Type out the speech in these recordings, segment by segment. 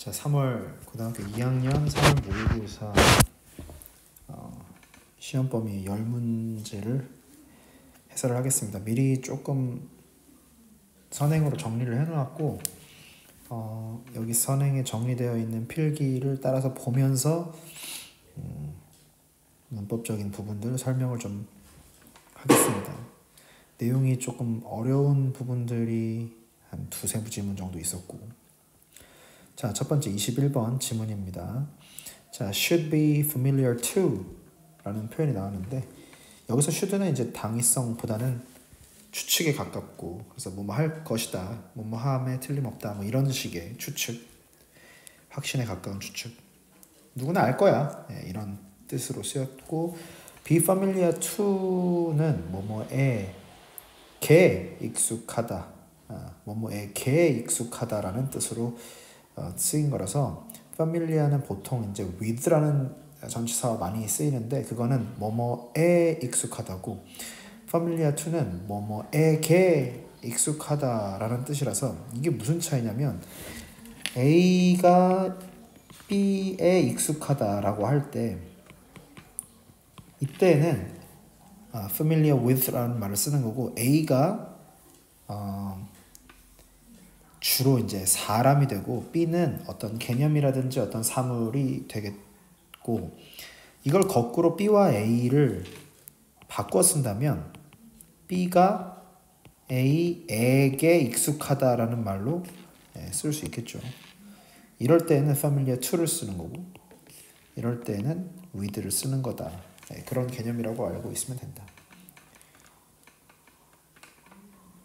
자, 3월 고등학교 2학년 3월 모의고사 시험 범위 10문제를 해설을 하겠습니다. 미리 조금 선행으로 정리를 해놓았고 여기 선행에 정리되어 있는 필기를 따라서 보면서 문법적인 부분들 설명을 좀 하겠습니다. 내용이 조금 어려운 부분들이 한 두세 지문 정도 있었고, 자, 첫 번째 21번 지문입니다. 자, should be familiar to 라는 표현이 나왔는데, 여기서 should는 이제 당위성보다는 추측에 가깝고, 그래서 뭐뭐 할 것이다, 뭐뭐 함에 틀림없다, 뭐 이런 식의 추측, 확신에 가까운 추측, 누구나 알 거야, 이런 뜻으로 쓰였고, be familiar to는 뭐뭐에 게 익숙하다, 뭐뭐에 게 익숙하다라는 뜻으로 쓰인 거라서 familiar는 보통 이제 with라는 전치사와 많이 쓰이는데, 그거는 뭐뭐에 익숙하다고, familiar to는 뭐뭐에게 익숙하다라는 뜻이라서 이게 무슨 차이냐면, A가 B에 익숙하다라고 할 때 이때는 familiar with라는 말을 쓰는 거고, A가 주로 이제 사람이 되고 B는 어떤 개념이라든지 어떤 사물이 되겠고, 이걸 거꾸로 B와 A를 바꿔 쓴다면 B가 A에게 익숙하다라는 말로 쓸 수 있겠죠. 이럴 때는 familiar to를 쓰는 거고, 이럴 때는 with를 쓰는 거다. 그런 개념이라고 알고 있으면 된다.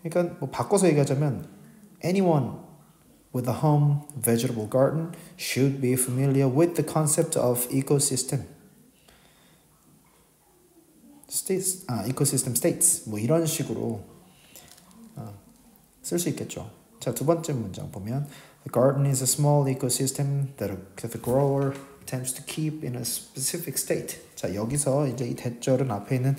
그러니까 뭐 바꿔서 얘기하자면 anyone with a home vegetable garden should be familiar with the concept of ecosystem states, ecosystem states, 뭐 이런 식으로 쓸 수 있겠죠. 자, 두 번째 문장 보면 the garden is a small ecosystem that the grower attempts to keep in a specific state. 자, 여기서 이제 이 대절은 앞에 있는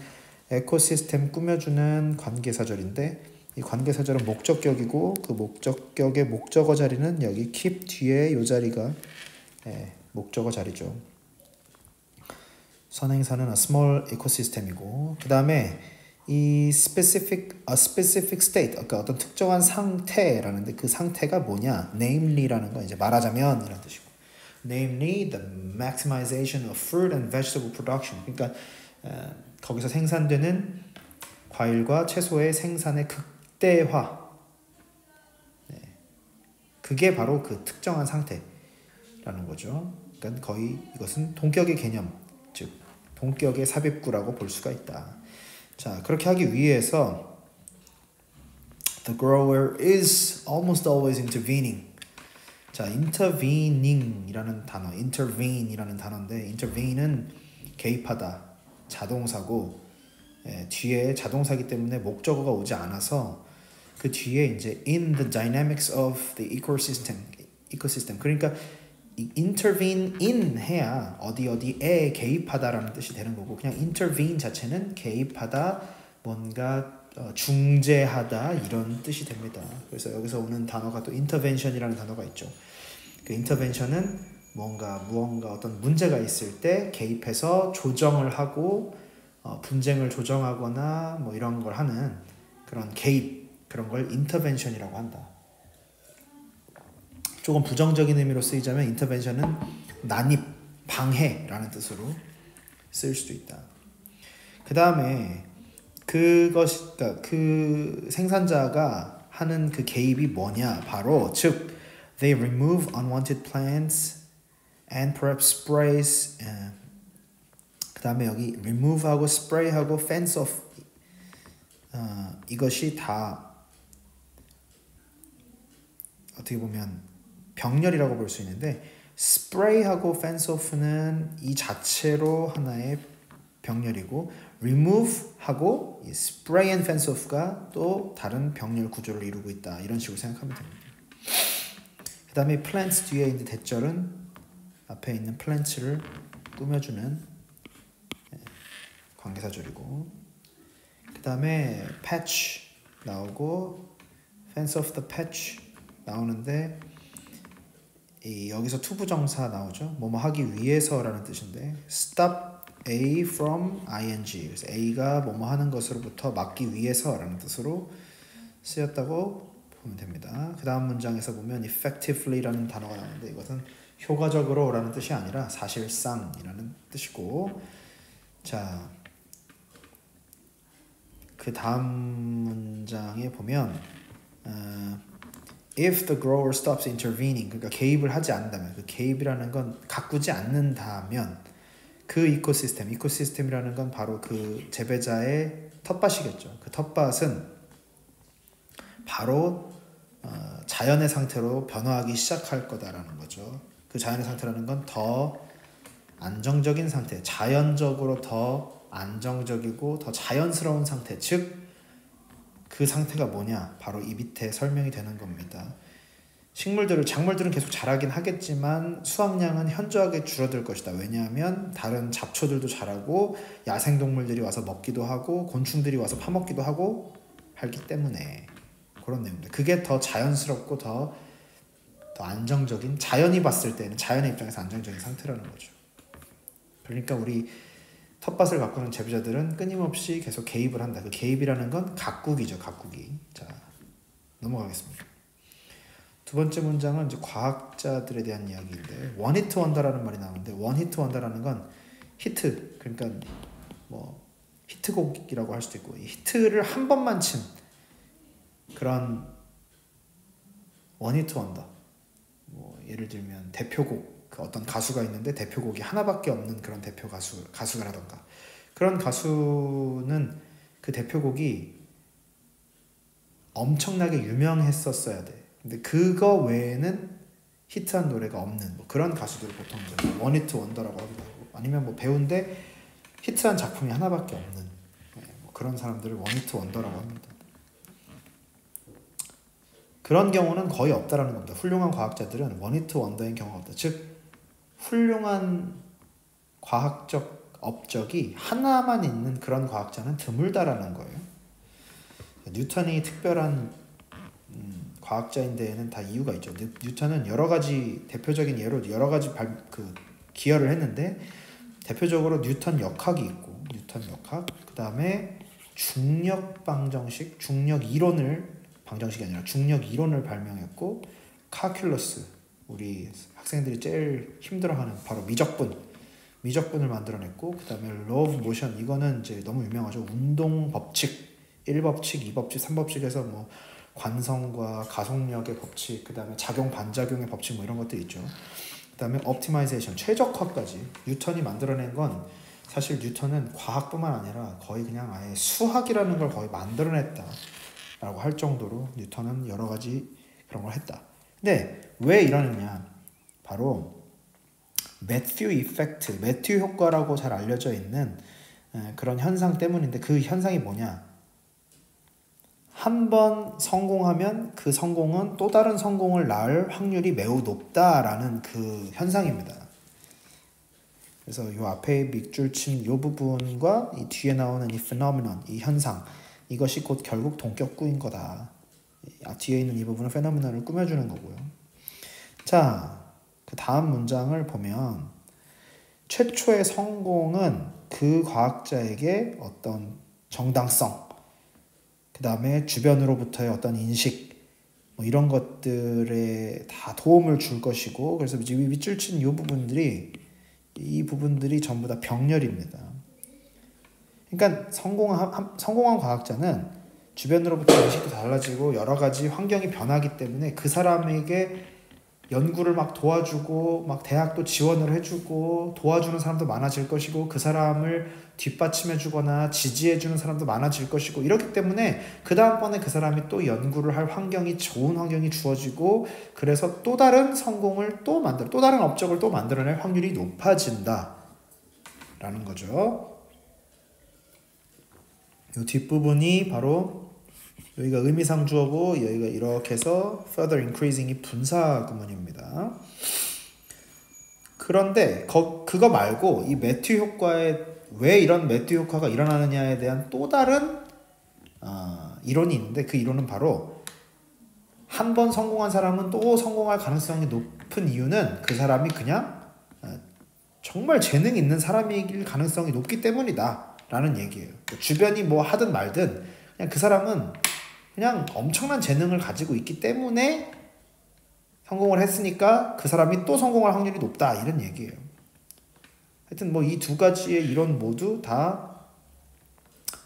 에코시스템 꾸며주는 관계사절인데, 이 관계사절은 목적격이고, 그 목적격의 목적어 자리는 여기 keep 뒤에 이 자리가 목적어 자리죠. 선행사는 a small ecosystem이고, 그 다음에 이 a specific state, 그러니까 어떤 특정한 상태라는데, 그 상태가 뭐냐, namely라는 건 이제 말하자면 이런 뜻이고, namely the maximization of fruit and vegetable production. 그러니까 거기서 생산되는 과일과 채소의 생산의 극대화, 그게 바로 그 특정한 상태라는 거죠. 그러니까 거의 이것은 동격의 개념, 즉 동격의 삽입구라고 볼 수가 있다. 자, 그렇게 하기 위해서 the grower is almost always intervening. 자, intervening이라는 단어, intervene이라는 단어인데, intervene은 개입하다, 자동사고, 뒤에 자동사기 때문에 목적어가 오지 않아서 그 뒤에 이제 in the dynamics of the ecosystem. 그러니까 intervene in 해야 어디에 개입하다라는 뜻이 되는 거고, 그냥 intervene 자체는 개입하다, 뭔가 중재하다, 이런 뜻이 됩니다. 그래서 여기서 오는 단어가 또 intervention이라는 단어가 있죠. 그 intervention은 무언가 어떤 문제가 있을 때 개입해서 조정을 하고 분쟁을 조정하거나 뭐 이런 걸 하는 그런 개입, 그런 걸 intervention이라고 한다. 조금 부정적인 의미로 쓰이자면 intervention은 난입, 방해라는 뜻으로 쓰일 수도 있다. 그 다음에 그러니까 그 생산자가 하는 그 개입이 뭐냐, 바로 즉 they remove unwanted plants and perhaps sprays. 그 다음에 여기 remove하고 spray하고 fence off, 이것이 다 어떻게 보면 병렬이라고 볼 수 있는데, spray하고 fence off는 이 자체로 하나의 병렬이고, remove하고 이 spray and fence off가 또 다른 병렬 구조를 이루고 있다, 이런 식으로 생각하면 됩니다. 그 다음에 plants 뒤에 있는 대절은 앞에 있는 plants를 꾸며주는 관계사절이고, 그 다음에 patch 나오고 fence off the patch 나오는데, 여기서 투부정사 나오죠. 뭐뭐 하기 위해서라는 뜻인데 stop A from ing. 그래서 A가 뭐뭐 하는 것으로부터 막기 위해서라는 뜻으로 쓰였다고 보면 됩니다. 그 다음 문장에서 보면 effectively라는 단어가 나오는데 이것은 효과적으로라는 뜻이 아니라 사실상이라는 뜻이고, 자, 그 다음 문장에 보면 if the grower stops intervening, 그러니까 개입을 하지 않는다면, 그 개입이라는 건 가꾸지 않는다면 그 이코시스템이라는 건 바로 그 재배자의 텃밭이겠죠. 그 텃밭은 바로 자연의 상태로 변화하기 시작할 거다라는 거죠. 그 자연의 상태라는 건 더 안정적인 상태, 자연적으로 더 안정적이고 더 자연스러운 상태, 즉 그 상태가 뭐냐? 바로 이 밑에 설명이 되는 겁니다. 작물들은 계속 자라긴 하겠지만 수확량은 현저하게 줄어들 것이다. 왜냐하면 다른 잡초들도 자라고 야생동물들이 와서 먹기도 하고 곤충들이 와서 파먹기도 하고 하기 때문에 그런 내용들. 그게 더 자연스럽고 더 안정적인, 자연이 봤을 때는 자연의 입장에서 안정적인 상태라는 거죠. 그러니까 우리 텃밭을 가꾸는 재배자들은 끊임없이 계속 개입을 한다. 그 개입이라는 건 가꾸기죠. 가꾸기. 자, 넘어가겠습니다. 두 번째 문장은 이제 과학자들에 대한 이야기인데 원 히트 원더라는 말이 나오는데 원 히트 원더라는 건 히트, 그러니까 뭐 히트곡이라고 할 수도 있고 이 히트를 한 번만 친 그런 원 히트 원더. 뭐 예를 들면 대표곡, 그 어떤 가수가 있는데 대표곡이 하나밖에 없는 그런 대표 가수가라던가 그런 가수는 그 대표곡이 엄청나게 유명했었어야 돼. 근데 그거 외에는 히트한 노래가 없는 뭐 그런 가수들을 보통 원히트 원더라고 하기도 하고, 아니면 뭐 배우인데 히트한 작품이 하나밖에 없는 뭐 그런 사람들을 원히트 원더라고 합니다. 그런 경우는 거의 없다라는 겁니다. 훌륭한 과학자들은 원히트 원더인 경우가 없다. 즉 훌륭한 과학적 업적이 하나만 있는 그런 과학자는 드물다라는 거예요. 뉴턴이 특별한 과학자인 데에는 다 이유가 있죠. 뉴턴은 여러 가지 대표적인 예로 여러 가지 기여를 했는데 대표적으로 뉴턴 역학이 있고 뉴턴 역학, 그 다음에 중력 방정식, 방정식이 아니라 중력 이론을 발명했고, 칼큘러스, 우리 학생들이 제일 힘들어하는 바로 미적분을 만들어냈고, 그 다음에 law of motion, 이거는 이제 너무 유명하죠. 운동 법칙, 1법칙, 2법칙, 3법칙에서 뭐 관성과 가속력의 법칙, 그 다음에 작용 반작용의 법칙 뭐 이런 것들이 있죠. 그 다음에 optimization, 최적화까지 뉴턴이 만들어낸 건 사실 뉴턴은 과학뿐만 아니라 거의 그냥 아예 수학이라는 걸 거의 만들어냈다라고 할 정도로 뉴턴은 여러 가지 그런 걸 했다. 근데 왜 이러느냐? 바로 매튜 이펙트, 매튜 효과라고 잘 알려져 있는 그런 현상 때문인데, 그 현상이 뭐냐? 한 번 성공하면 그 성공은 또 다른 성공을 낳을 확률이 매우 높다라는 그 현상입니다. 그래서 이 앞에 밑줄 친 이 부분과 이 뒤에 나오는 이 phenomenon, 이 현상, 이것이 곧 결국 동격꾸인 거다. 뒤에 있는 이 부분은 phenomenon을 꾸며주는 거고요. 자, 그 다음 문장을 보면 최초의 성공은 그 과학자에게 어떤 정당성, 그 다음에 주변으로부터의 어떤 인식, 뭐 이런 것들에 다 도움을 줄 것이고, 그래서 밑줄 친 이 부분들이 전부 다 병렬입니다. 그러니까 성공한 과학자는 주변으로부터 인식도 달라지고 여러 가지 환경이 변하기 때문에 그 사람에게 연구를 막 도와주고 막 대학도 지원을 해주고 도와주는 사람도 많아질 것이고, 그 사람을 뒷받침해주거나 지지해주는 사람도 많아질 것이고, 이렇기 때문에 그 다음번에 그 사람이 또 연구를 할 좋은 환경이 주어지고, 그래서 또 다른 성공을 또 다른 업적을 또 만들어낼 확률이 높아진다 라는 거죠. 이 뒷부분이 바로 여기가 의미상주어고 여기가 이렇게 해서 further increasing이 분사 구문입니다. 그런데 그거 말고 이 매튜 효과에 왜 이런 매튜 효과가 일어나느냐에 대한 또 다른 이론이 있는데, 그 이론은 바로 한 번 성공한 사람은 또 성공할 가능성이 높은 이유는 그 사람이 그냥 정말 재능 있는 사람일 가능성이 높기 때문이다 라는 얘기예요. 주변이 뭐 하든 말든 그냥 그 사람은 그냥 엄청난 재능을 가지고 있기 때문에 성공을 했으니까 그 사람이 또 성공할 확률이 높다 이런 얘기예요. 하여튼 뭐 이 두 가지의 이론 모두 다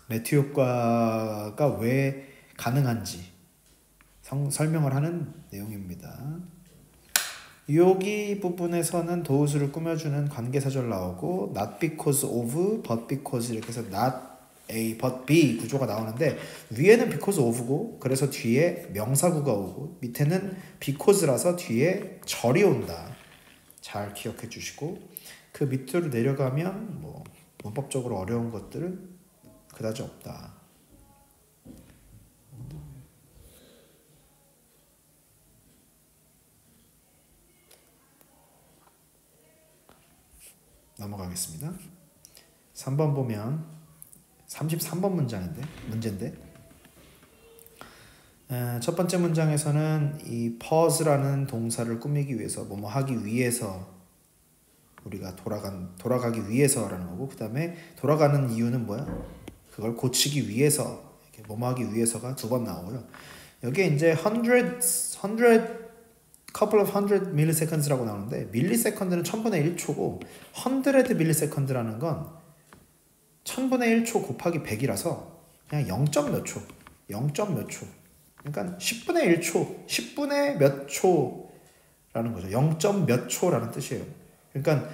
매튜 효과가 왜 가능한지 설명을 하는 내용입니다. 여기 부분에서는 도우스를 꾸며주는 관계사절 나오고 not because of, but because 이렇게 해서 not A, but B 구조가 나오는데 위에는 because of고 그래서 뒤에 명사구가 오고 밑에는 because라서 뒤에 절이 온다. 잘 기억해 주시고 그 밑으로 내려가면 뭐 문법적으로 어려운 것들은 그다지 없다. 넘어가겠습니다. 3번 보면 33번 문제인데 첫 번째 문장에서는 이 pause라는 동사를 꾸미기 위해서 뭐뭐 하기 위해서 우리가 돌아가기 위해서라는 거고 그 다음에 돌아가는 이유는 뭐야? 그걸 고치기 위해서 이렇게 뭐뭐 하기 위해서가 두 번 나오고요. 여기에 이제 couple of hundred milliseconds라고 나오는데 milliseconds는 1000분의 1초고 100 milliseconds라는 건 1000분의 1초 곱하기 100이라서 그냥 0점 몇 초, 0점 몇 초. 그러니까 10분의 1초, 10분의 몇 초라는 거죠. 0점 몇 초라는 뜻이에요. 그러니까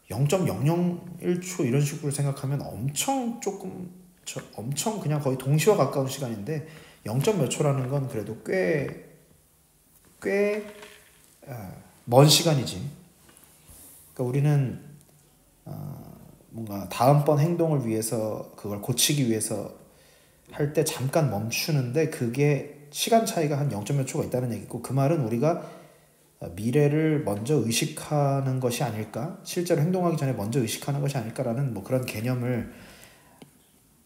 0.001초 이런 식으로 생각하면 엄청 그냥 거의 동시와 가까운 시간인데 0점 몇 초라는 건 그래도 꽤 먼 시간이지. 그러니까 우리는 뭔가 다음번 행동을 위해서 그걸 고치기 위해서 할 때 잠깐 멈추는데 그게 시간 차이가 한 0점 몇 초가 있다는 얘기고 그 말은 우리가 미래를 먼저 의식하는 것이 아닐까? 실제로 행동하기 전에 먼저 의식하는 것이 아닐까라는 뭐 그런 개념을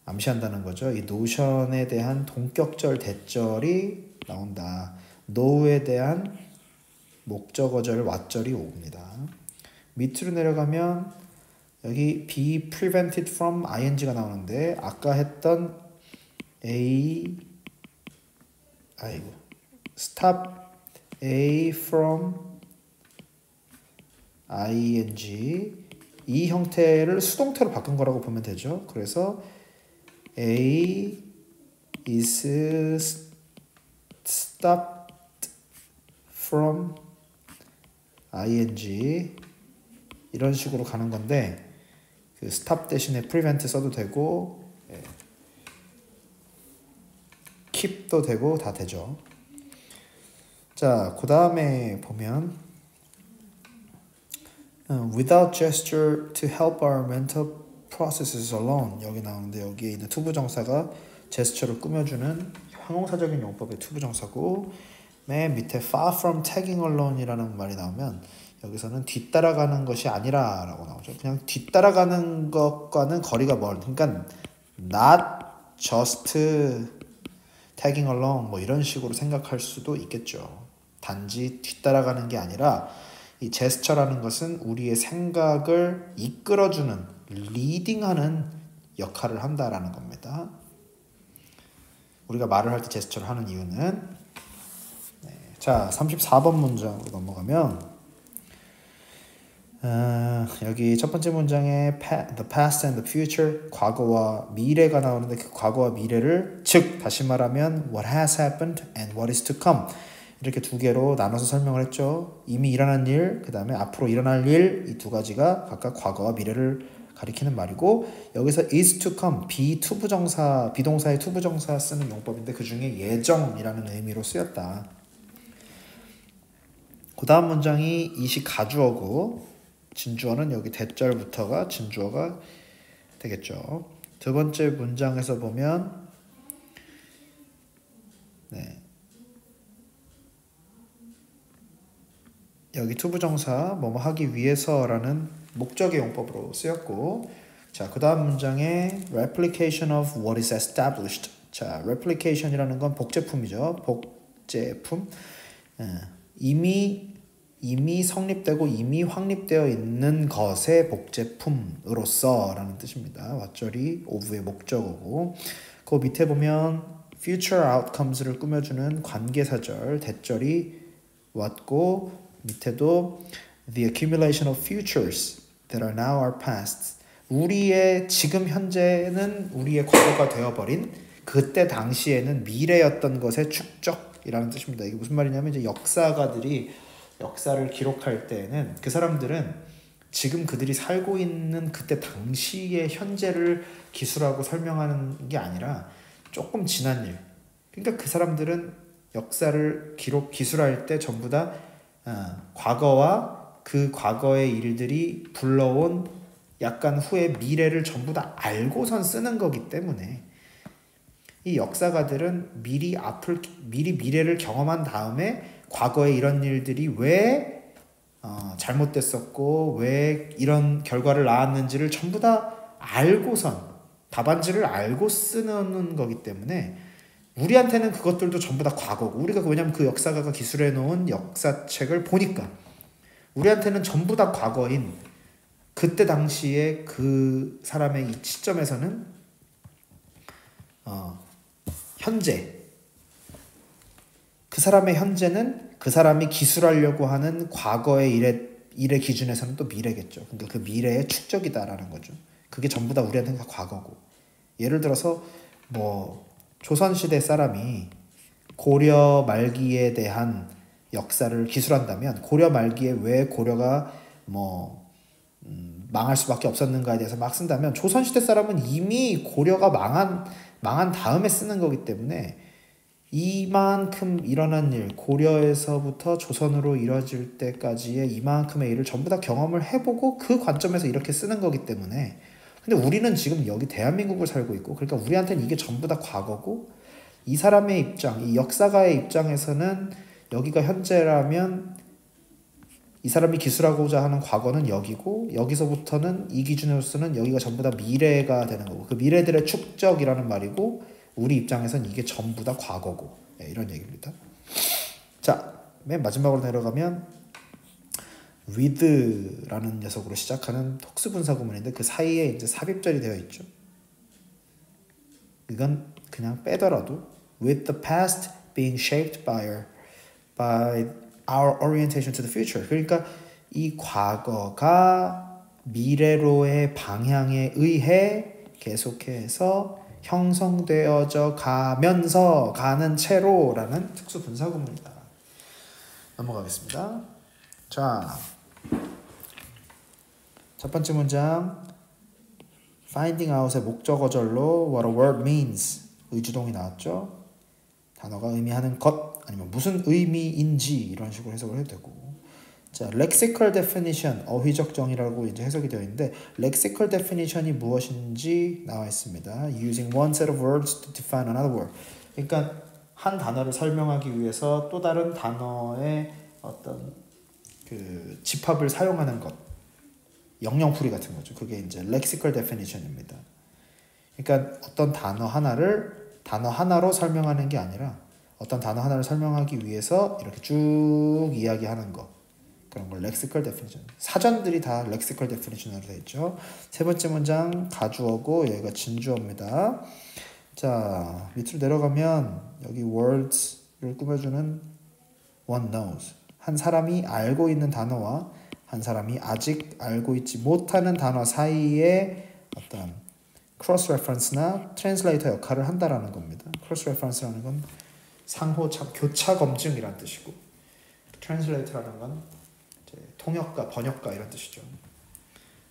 암시한다는 거죠. 이 노션에 대한 동격절 대절이 나온다. know에 대한 목적어절 왓절이 옵니다. 밑으로 내려가면 여기 be prevented from ing가 나오는데 아까 했던 stop A from ing 이 형태를 수동태로 바꾼 거라고 보면 되죠. 그래서 A is stopped from ing 이런 식으로 가는 건데 그 stop 대신에 prevent 써도 되고 keep도 되고 다 되죠. 자, 그 다음에 보면 without gesture to help our mental processes alone 여기 나오는데 여기에 있는 투부정사가 제스처를 꾸며주는 형용사적인 용법의 투부정사고 맨 밑에 far from tagging alone이라는 말이 나오면 여기서는 뒤따라가는 것이 아니라 라고 나오죠. 그냥 뒤따라가는 것과는 거리가 멀 그러니까 not just tagging along 뭐 이런 식으로 생각할 수도 있겠죠. 단지 뒤따라가는 게 아니라 이 제스처라는 것은 우리의 생각을 이끌어주는 리딩하는 역할을 한다라는 겁니다. 우리가 말을 할 때 제스처를 하는 이유는 자 34번 문장으로 넘어가면 여기 첫 번째 문장에 the past and the future 과거와 미래가 나오는데 그 과거와 미래를 즉 다시 말하면 what has happened and what is to come 이렇게 두 개로 나눠서 설명을 했죠. 이미 일어난 일, 그 다음에 앞으로 일어날 일 이 두 가지가 각각 과거와 미래를 가리키는 말이고 여기서 is to come 비동사의 투부정사 쓰는 용법인데 그 중에 예정이라는 의미로 쓰였다. 그 다음 문장이 이시 가주어고 진주어는 여기 대절부터가 진주어가 되겠죠. 두 번째 문장에서 보면 여기 투부정사 뭐뭐 하기 위해서라는 목적의 용법으로 쓰였고 자, 그 다음 문장에 replication of what is established 자, replication이라는 건 복제품이죠. 복제품. 이미 성립되고 이미 확립되어 있는 것의 복제품으로서라는 뜻입니다. 왓절이 of의 목적어고 그 밑에 보면 future outcomes를 꾸며주는 관계사절 대절이 왔고 밑에도 the accumulation of futures that are now our past 우리의 지금 현재는 우리의 과거가 되어버린 그때 당시에는 미래였던 것의 축적이라는 뜻입니다. 이게 무슨 말이냐면 이제 역사가들이 역사를 기록할 때에는 그 사람들은 지금 그들이 살고 있는 그때 당시의 현재를 기술하고 설명하는 게 아니라 조금 지난 일. 그러니까 그 사람들은 역사를 기술할 때 전부 다 과거와 그 과거의 일들이 불러온 약간 후의 미래를 전부 다 알고선 쓰는 거기 때문에 이 역사가들은 미리 미래를 경험한 다음에 과거에 이런 일들이 왜 잘못됐었고 왜 이런 결과를 낳았는지를 전부 다 알고선 답안지를 알고 쓰는 거기 때문에 우리한테는 그것들도 전부 다 과거고 우리가 왜냐면 그 역사가가 기술해 놓은 역사책을 보니까 우리한테는 전부 다 과거인 그때 당시에 그 사람의 이 시점에서는 현재 그 사람의 현재는 그 사람이 기술하려고 하는 과거의 일의 기준에서는 또 미래겠죠. 그러니까 그 미래의 축적이다라는 거죠. 그게 전부 다 우리한테는 다 과거고. 예를 들어서 뭐 조선시대 사람이 고려 말기에 대한 역사를 기술한다면 고려 말기에 왜 고려가 망할 수밖에 없었는가에 대해서 막 쓴다면 조선시대 사람은 이미 고려가 망한 다음에 쓰는 거기 때문에 이만큼 일어난 일, 고려에서부터 조선으로 이뤄질 때까지의 이만큼의 일을 전부 다 경험을 해보고 그 관점에서 이렇게 쓰는 거기 때문에 근데 우리는 지금 여기 대한민국을 살고 있고 그러니까 우리한테는 이게 전부 다 과거고 이 사람의 입장, 이 역사가의 입장에서는 여기가 현재라면 이 사람이 기술하고자 하는 과거는 여기고 여기서부터는 이 기준으로서는 여기가 전부 다 미래가 되는 거고 그 미래들의 축적이라는 말이고 우리 입장에서는 이게 전부 다 과거고 이런 얘기입니다. 자, 맨 마지막으로 내려가면 with라는 녀석으로 시작하는 특수분사 구문인데 그 사이에 이제 삽입절이 되어 있죠. 이건 그냥 빼더라도 with the past being shaped by our orientation to the future. 그러니까 이 과거가 미래로의 방향에 의해 계속해서 형성되어져 가면서 가는 채로라는 특수분사구문이다. 넘어가겠습니다. 자, 첫 번째 문장 finding out의 목적어절로 what a word means 의주동이 나왔죠. 단어가 의미하는 것 아니면 무슨 의미인지 이런 식으로 해석을 해도 되고 자, lexical definition 어휘적 정의라고 이제 해석이 되어 있는데 lexical definition이 무엇인지 나와 있습니다. Using one set of words to define another word. 그러니까 한 단어를 설명하기 위해서 또 다른 단어의 어떤 그 집합을 사용하는 것, 영영풀이 같은 거죠. 그게 이제 lexical definition입니다. 그러니까 어떤 단어 하나로 설명하는 게 아니라 어떤 단어 하나를 설명하기 위해서 이렇게 쭉 이야기하는 것. 그런 걸 lexical definition. 사전들이 다 lexical definition으로 되어 있죠. 세 번째 문장 가주어고 여기가 진주어입니다. 자, 밑으로 내려가면 여기 words를 꾸며주는 one knows. 한 사람이 알고 있는 단어와 한 사람이 아직 알고 있지 못하는 단어 사이에 어떤 cross reference나 translator 역할을 한다라는 겁니다. cross reference라는 건 상호 교차 검증이라는 뜻이고 translator라는 건 통역가, 번역가 이런 뜻이죠.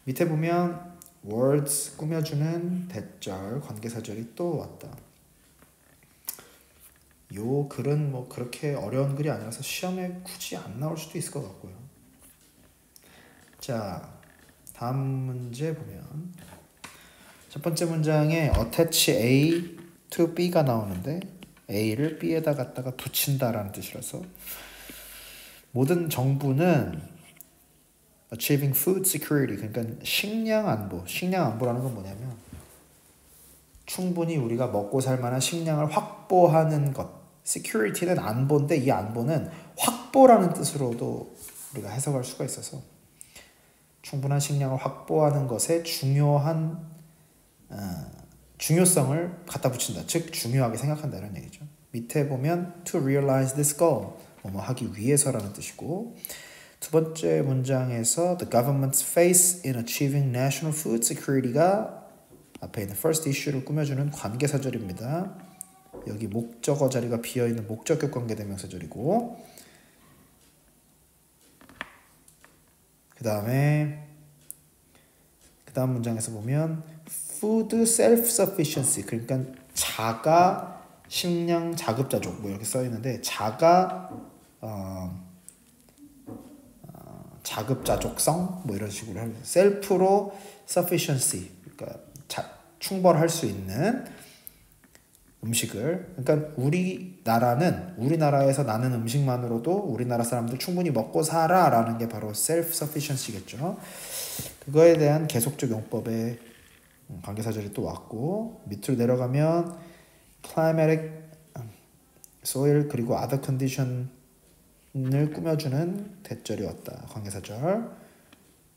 밑에 보면 words 꾸며주는 대절, 관계사절이 또 왔다. 요 글은 뭐 그렇게 어려운 글이 아니라서 시험에 굳이 안 나올 수도 있을 것 같고요. 자, 다음 문제 보면 첫 번째 문장에 attach A to B가 나오는데 A를 B에다 갖다가 붙인다라는 뜻이라서 모든 정부는 achieving food security 그러니까 식량 안보라는 건 뭐냐면 충분히 우리가 먹고 살 만한 식량을 확보하는 것 security는 안보인데 이 안보는 확보라는 뜻으로도 우리가 해석할 수가 있어서 충분한 식량을 확보하는 것에 중요성을 갖다 붙인다. 즉 중요하게 생각한다 이런 얘기죠. 밑에 보면 to realize this goal 뭐 하기 위해서라는 뜻이고 두 번째 문장에서 the government's face in achieving national food security가 앞에 있는 first issue를 꾸며주는 관계사절입니다. 여기 목적어 자리가 비어있는 목적격 관계대명사절이고 그 다음 문장에서 보면 food self-sufficiency 그러니까 자가 식량 자급자족 뭐 이렇게 써 있는데 자급자족성 뭐 이런 식으로 하면 셀프로 sufficiency 그러니까 충벌할 수 있는 음식을 그러니까 우리나라에서 나는 음식만으로도 우리나라 사람들 충분히 먹고 살아라는 게 바로 self-sufficiency겠죠. 그거에 대한 계속적 용법의 관계사절이 또 왔고 밑으로 내려가면 climatic, soil 그리고 other condition을 꾸며주는 대절이 왔다. 관계사절.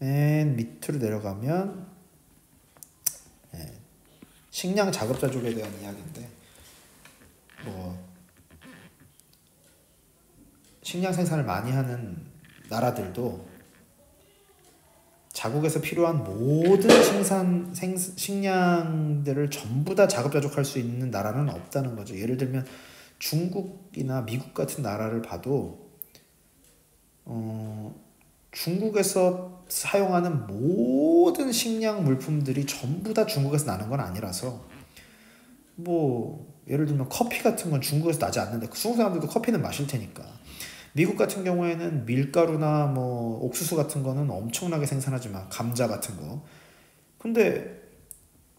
맨 밑으로 내려가면 식량 자급자족에 대한 이야기인데 식량 생산을 많이 하는 나라들도 자국에서 필요한 모든 식량들을 전부 다 자급자족할 수 있는 나라는 없다는 거죠. 예를 들면 중국이나 미국 같은 나라를 봐도 중국에서 사용하는 모든 식량 물품들이 전부 다 중국에서 나는 건 아니라서 예를 들면 커피 같은 건 중국에서 나지 않는데 중국 사람들도 커피는 마실 테니까 미국 같은 경우에는 밀가루나 옥수수 같은 거는 엄청나게 생산하지만 감자 같은 거 근데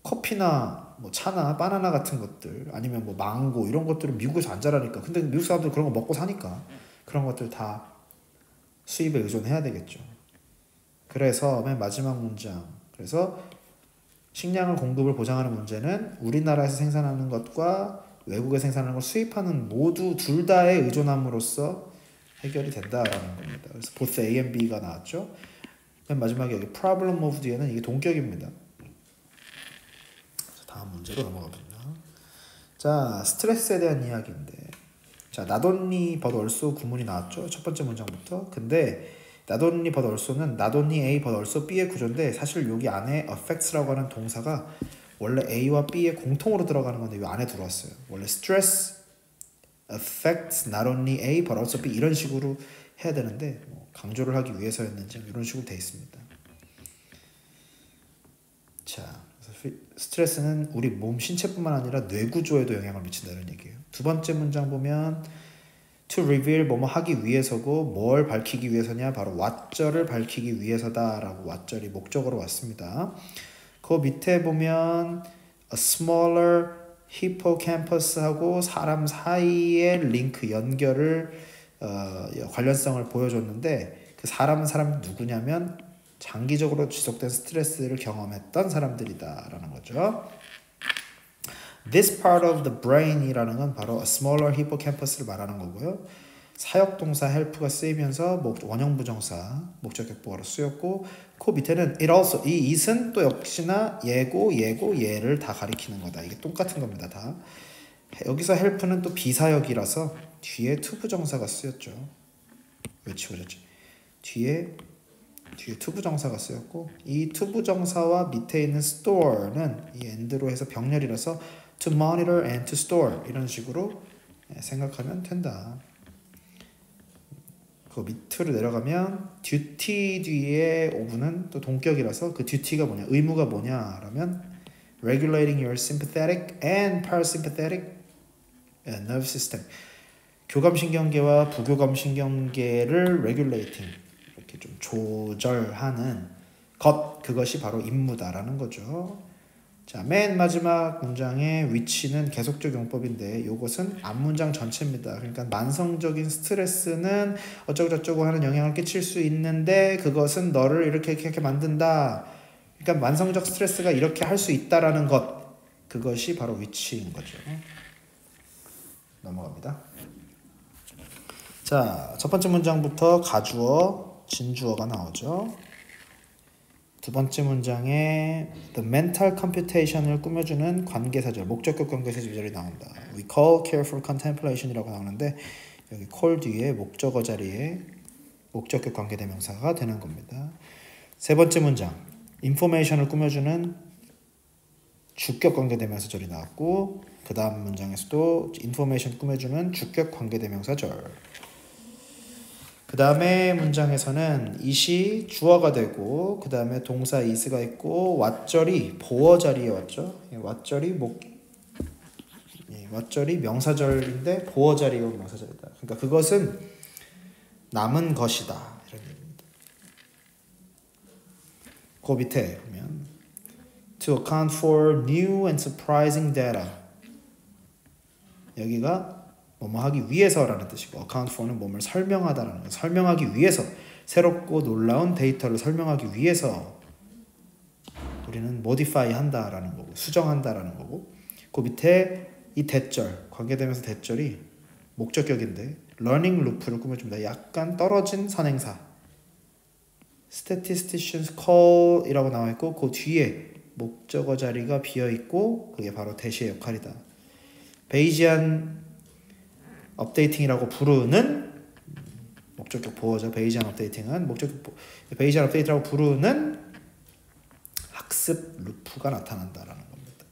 커피나 차나 바나나 같은 것들 아니면 망고 이런 것들은 미국에서 안 자라니까 근데 미국 사람들 그런 거 먹고 사니까 그런 것들 다 수입에 의존해야 되겠죠. 그래서 맨 마지막 문장 그래서 식량을 공급을 보장하는 문제는 우리나라에서 생산하는 것과 외국에 생산하는 걸 수입하는 모두 둘 다의 의존함으로써 해결이 된다라는 겁니다. 그래서 both A and B가 나왔죠. 맨 마지막에 여기 problem of 뒤에는 이게 동격입니다. 다음 문제로 넘어가봅니다. 자, 스트레스에 대한 이야기인데 자, not only but also 구문이 나왔죠. 첫 번째 문장부터. 근데 not only but also는 not only A but also B의 구조인데 사실 여기 안에 affects라고 하는 동사가 원래 A와 B에 공통으로 들어가는 건데 이 안에 들어왔어요. 원래 stress affects not only A but also B 이런 식으로 해야 되는데 강조를 하기 위해서였는지 이런 식으로 돼 있습니다. 자, 스트레스는 우리 몸 신체뿐만 아니라 뇌 구조에도 영향을 미친다는 얘기예요. 두 번째 문장 보면 to reveal 뭐뭐 하기 위해서고 뭘 밝히기 위해서냐 바로 what절을 밝히기 위해서다라고 what절이 목적어로 왔습니다. 그 밑에 보면 a smaller hippocampus하고 사람 사이의 링크 연결을 관련성을 보여줬는데 그 사람 누구냐면 장기적으로 지속된 스트레스를 경험했던 사람들이다라는 거죠. This part of the brain이라는 건 바로 a smaller hippocampus를 말하는 거고요. 사역동사 help가 쓰이면서 원형부정사 목적격보어로 쓰였고 그 밑에는 it also 이 it은 또 역시나 얘고 얘를 다 가리키는 거다. 이게 똑같은 겁니다. 다. 여기서 help는 또 비사역이라서 뒤에 투부정사가 쓰였죠. 왜 지워졌지? 뒤에 투부정사가 쓰였고 이 투부정사와 밑에 있는 store는 이 end로 해서 병렬이라서 to monitor and to store 이런 식으로 생각하면 된다. 그 밑으로 내려가면 duty 뒤에 oven은 또 동격이라서 그 duty가 뭐냐 의무가 뭐냐라면 regulating your sympathetic and parasympathetic nerve system 교감신경계와 부교감신경계를 regulating 이렇게 좀 조절하는 그것이 바로 임무다라는 거죠. 자, 맨 마지막 문장의 위치는 계속적 용법인데 이것은 앞문장 전체입니다. 그러니까 만성적인 스트레스는 어쩌고저쩌고 하는 영향을 끼칠 수 있는데 그것은 너를 이렇게 만든다. 그러니까 만성적 스트레스가 이렇게 할 수 있다라는 것 그것이 바로 위치인 거죠. 넘어갑니다. 자, 첫 번째 문장부터 가주어, 진주어가 나오죠. 두 번째 문장에 the mental computation을 꾸며주는 관계사절, 목적격 관계사절이 나온다. We call careful contemplation이라고 나오는데 여기 call 뒤에 목적어 자리에 목적격 관계대명사가 되는 겁니다. 세 번째 문장 information을 꾸며주는 주격 관계대명사절이 나왔고 그 다음 문장에서도 information 꾸며주는 주격 관계대명사절. 그 다음에 문장에서는 it이 주어가 되고 그 다음에 동사 is가 있고 what절이 보어 자리에 왔죠. what절이 명사절인데 보어 자리가 명사절이다. 그러니까 그것은 남은 것이다 이런 얘기입니다. 그 밑에 보면 to account for new and surprising data 여기가 뭐뭐 하기 위해서라는 뜻이고 account for는 뭐를 설명하다라는 거예요. 설명하기 위해서 새롭고 놀라운 데이터를 설명하기 위해서 우리는 modify 한다라는 거고 수정한다라는 거고 그 밑에 이 대절 관계되면서 대절이 목적격인데 learning loop를 꾸며줍니다. 약간 떨어진 선행사 statisticians call 이라고 나와 있고 그 뒤에 목적어 자리가 비어 있고 그게 바로 대시의 역할이다. 베이지안 업데이팅이라고 부르는 목적격 보어죠. 베이지안 업데이팅은 베이지안 업데이트라고 부르는 학습 루프가 나타난다라는 겁니다.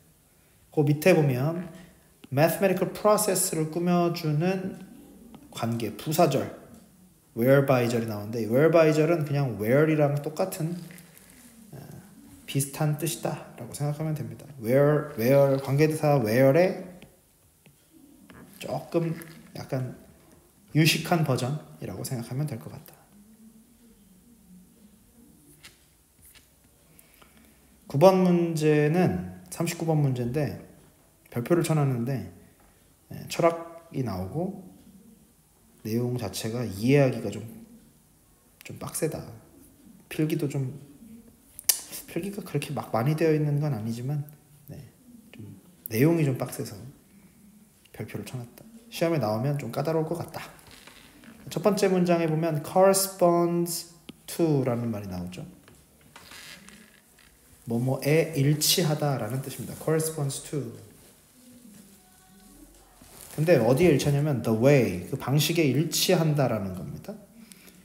그 밑에 보면 mathematical process를 꾸며주는 관계 부사절 whereby절이 나오는데 whereby절은 그냥 where이랑 똑같은 비슷한 뜻이다라고 생각하면 됩니다. where 관계대사 where의 조금 약간 유식한 버전이라고 생각하면 될 것 같다. 9번 문제는 39번 문제인데 별표를 쳐놨는데 철학이 나오고 내용 자체가 이해하기가 좀 빡세다. 필기가 그렇게 막 많이 되어 있는 건 아니지만 좀 내용이 좀 빡세서 별표를 쳐놨다. 시험에 나오면 좀 까다로울 것 같다. 첫 번째 문장에 보면 corresponds to라는 말이 나오죠. 뭐뭐에 일치하다라는 뜻입니다. corresponds to. 근데 어디에 일치하냐면 the way, 그 방식에 일치한다라는 겁니다.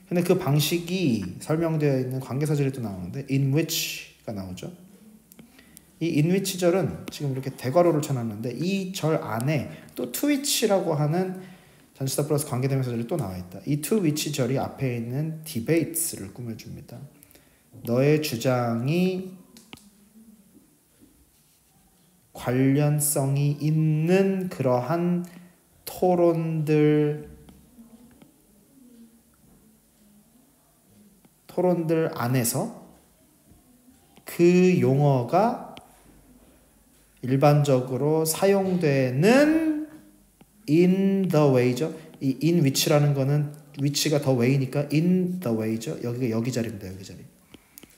근데 그 방식이 설명되어 있는 관계사절이 또 나오는데 in which가 나오죠. 이 in which 절은 지금 이렇게 대괄호를 쳐놨는데 이 절 안에 또 to which라고 하는 전치사 플러스 관계대명사절이 또 나와 있다. 이 to which 절이 앞에 있는 debates를 꾸며줍니다. 너의 주장이 관련성이 있는 그러한 토론들 안에서 그 용어가 일반적으로 사용되는 in the way죠. 이 in which라는 거는 which가 the way니까 in the way죠. 여기가 여기 자리입니다. 여기 자리.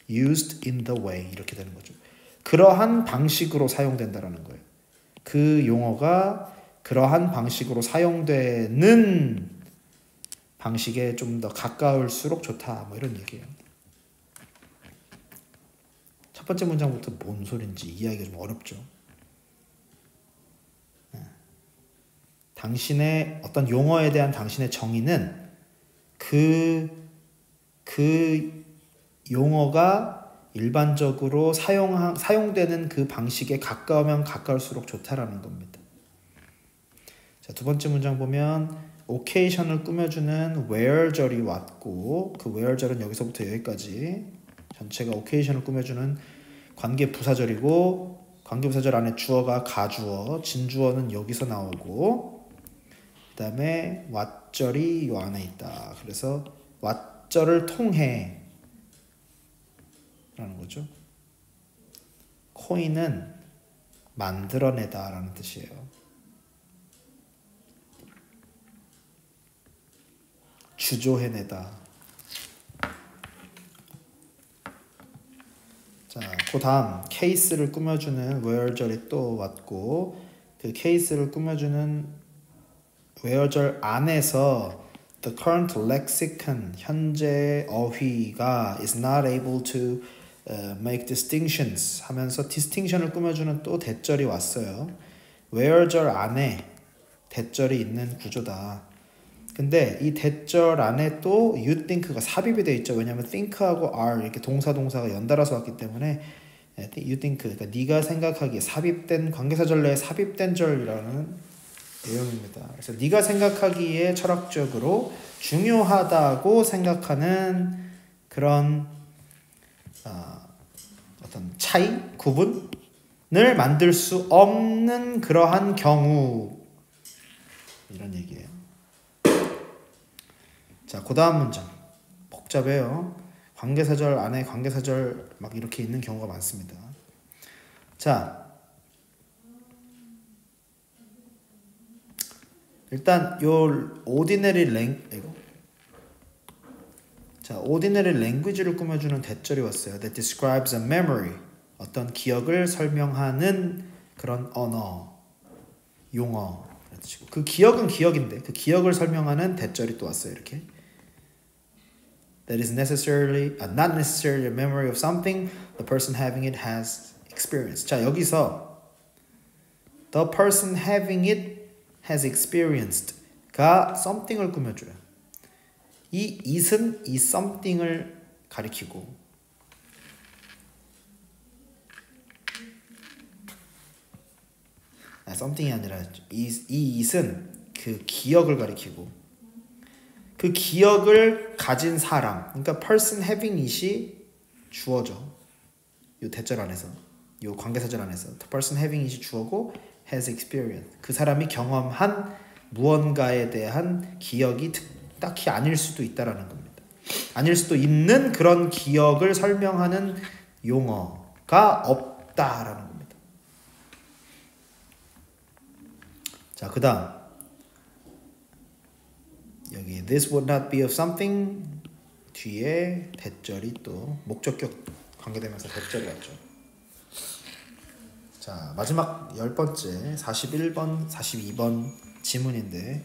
used in the way 이렇게 되는 거죠. 그러한 방식으로 사용된다라는 거예요. 그 용어가 그러한 방식으로 사용되는 방식에 좀 더 가까울수록 좋다. 뭐 이런 얘기예요. 첫 번째 문장부터 뭔 소린지 이해하기가 좀 어렵죠. 당신의 어떤 용어에 대한 당신의 정의는 그 용어가 일반적으로 사용되는 그 방식에 가까우면 가까울수록 좋다라는 겁니다. 자, 두 번째 문장 보면 occasion을 꾸며주는 where절이 왔고 그 where절은 여기서부터 여기까지 전체가 occasion을 꾸며주는 관계 부사절이고 관계 부사절 안에 주어가 가주어, 진주어는 여기서 나오고 그 다음에 what절이 이 안에 있다. 그래서 what절을 통해 라는 거죠. 코인은 만들어내다 라는 뜻이에요. 주조해내다. 자, 그 다음 케이스를 꾸며주는 where절이 또 왔고 그 케이스를 꾸며주는 where절 안에서 The current lexicon, 현재 어휘가 is not able to make distinctions 하면서 distinction을 꾸며주는 또 대절이 왔어요. where절 안에 대절이 있는 구조다. 근데 이 대절 안에 또 you think가 삽입이 돼 있죠. 왜냐하면 think하고 are 이렇게 동사가 연달아서 왔기 때문에 you think, 그러니까 네가 생각하기에 삽입된 관계사절 내에 삽입된 절이라는 내용입니다. 그래서 네가 생각하기에 철학적으로 중요하다고 생각하는 그런 어떤 차이, 구분을 만들 수 없는 그러한 경우 이런 얘기예요. 자, 그 다음 문장 복잡해요. 관계사절 안에 관계사절 막 이렇게 있는 경우가 많습니다. 자, 일단 요 ordinary language를 꾸며주는 대절이 왔어요. That describes a memory. 어떤 기억을 설명하는 그런 언어, 용어. 그 기억은 기억인데 그 기억을 설명하는 대절이 또 왔어요. 이렇게. That is necessarily, not necessarily a memory of something the person having it has experienced. 자, 여기서 the person having it has experienced가 something을 꾸며줘요. 이 it은 이 something을 가리키고 something이 아니라 이 it은 그 기억을 가리키고 그 기억을 가진 사람, 그러니까 person having it이 주어죠. 요 대절 안에서, 요 관계사절 안에서 the person having it이 주어고 has experience. 그 사람이 경험한 무언가에 대한 기억이 딱히 아닐 수도 있다라는 겁니다. 아닐 수도 있는 그런 기억을 설명하는 용어가 없다라는 겁니다. 자, 그다음 여기 this would not be of something 뒤에 대절이 또 목적격 관계되면서 대절이 왔죠. 자, 마지막 10번째 41번, 42번 지문인데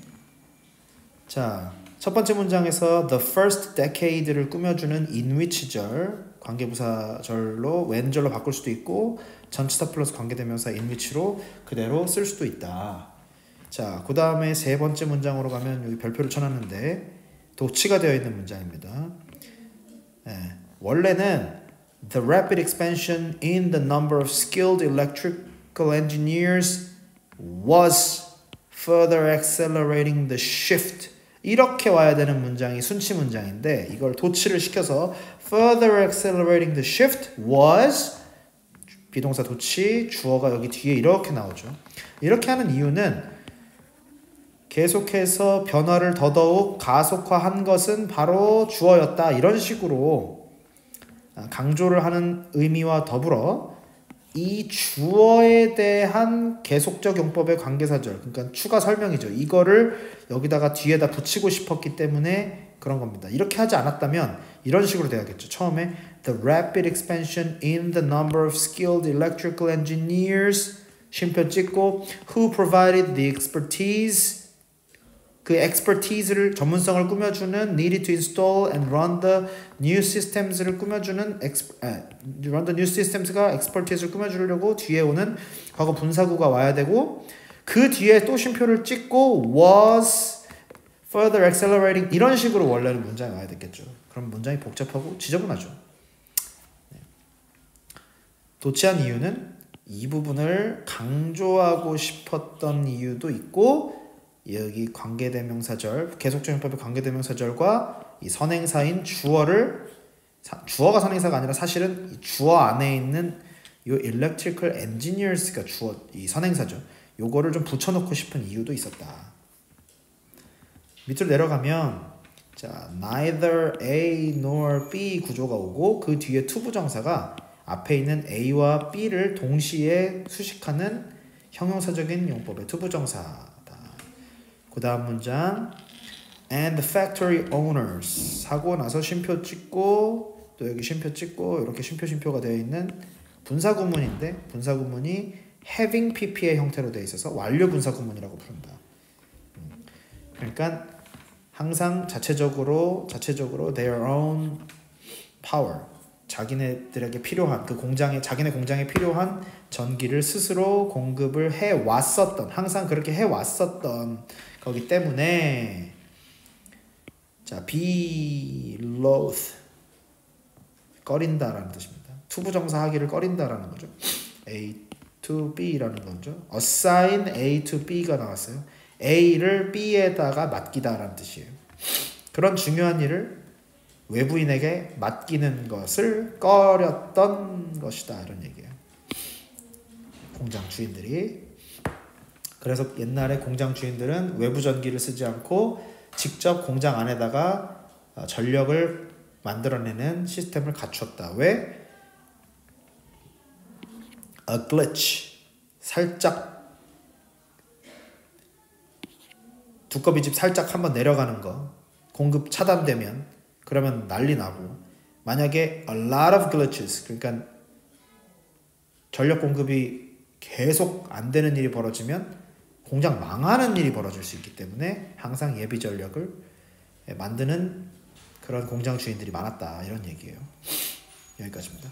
자, 첫 번째 문장에서 the first decade를 꾸며주는 in which절 관계부사절로 when절로 바꿀 수도 있고 전치사 플러스 관계대명사 in which로 그대로 쓸 수도 있다. 자, 그 다음에 세 번째 문장으로 가면 여기 별표를 쳐놨는데 도치가 되어 있는 문장입니다. 원래는 the rapid expansion in the number of skilled electrical engineers was further accelerating the shift 이렇게 와야 되는 문장이 순치 문장인데 이걸 도치를 시켜서 further accelerating the shift was 비동사 도치 주어가 여기 뒤에 이렇게 나오죠. 이렇게 하는 이유는 계속해서 변화를 더더욱 가속화한 것은 바로 주어였다. 이런 식으로 강조를 하는 의미와 더불어 이 주어에 대한 계속적 용법의 관계사절, 그러니까 추가 설명이죠. 이거를 여기다가 뒤에다 붙이고 싶었기 때문에 그런 겁니다. 이렇게 하지 않았다면 이런 식으로 돼야겠죠. 처음에 the rapid expansion in the number of skilled electrical engineers 쉼표 찍고 who provided the expertise 그 expertise를 전문성을 꾸며주는 needed to install and run the new systems를 꾸며주는 run the new systems가 expertise를 꾸며주려고 뒤에 오는 과거 분사구가 와야 되고 그 뒤에 또 쉼표를 찍고 was further accelerating 이런 식으로 원래는 문장이 와야 됐겠죠. 그럼 문장이 복잡하고 지저분하죠. 도치한 이유는 이 부분을 강조하고 싶었던 이유도 있고 여기 관계대명사절, 계속적 용법의 관계대명사절과 이 선행사인 주어가 선행사가 아니라 사실은 이 주어 안에 있는 이 electrical engineers가 이 선행사죠. 요거를 좀 붙여놓고 싶은 이유도 있었다. 밑으로 내려가면 자, neither A nor B 구조가 오고 그 뒤에 투부정사가 앞에 있는 A와 B를 동시에 수식하는 형용사적인 용법의 투부정사다. 그 다음 문장 and the factory owners 하고 나서 쉼표 찍고 또 여기 쉼표 찍고 이렇게 쉼표가 되어 있는 분사구문인데 분사구문이 having pp의 형태로 되어 있어서 완료 분사구문이라고 부른다. 그러니까 항상 자체적으로 their own power, 자기네들에게 필요한 자기네 공장에 필요한 전기를 스스로 공급을 해 왔었던, 항상 그렇게 해 왔었던 거기 때문에, 자, be loath, 꺼린다라는 뜻입니다. 투부정사하기를 꺼린다라는 거죠. A to B라는 거죠. assign A to B가 나왔어요. A를 B에다가 맡기다라는 뜻이에요. 그런 중요한 일을 외부인에게 맡기는 것을 꺼렸던 것이다, 이런 얘기예요. 공장 주인들이. 그래서 옛날에 공장 주인들은 외부 전기를 쓰지 않고 직접 공장 안에다가 전력을 만들어내는 시스템을 갖췄다. 왜? A glitch, 살짝 두꺼비집 살짝 한번 내려가는 거, 공급 차단되면 그러면 난리 나고, 만약에 a lot of glitches, 그러니까 전력 공급이 계속 안 되는 일이 벌어지면 공장 망하는 일이 벌어질 수 있기 때문에 항상 예비 전력을 만드는 그런 공장 주인들이 많았다, 이런 얘기예요. 여기까지입니다.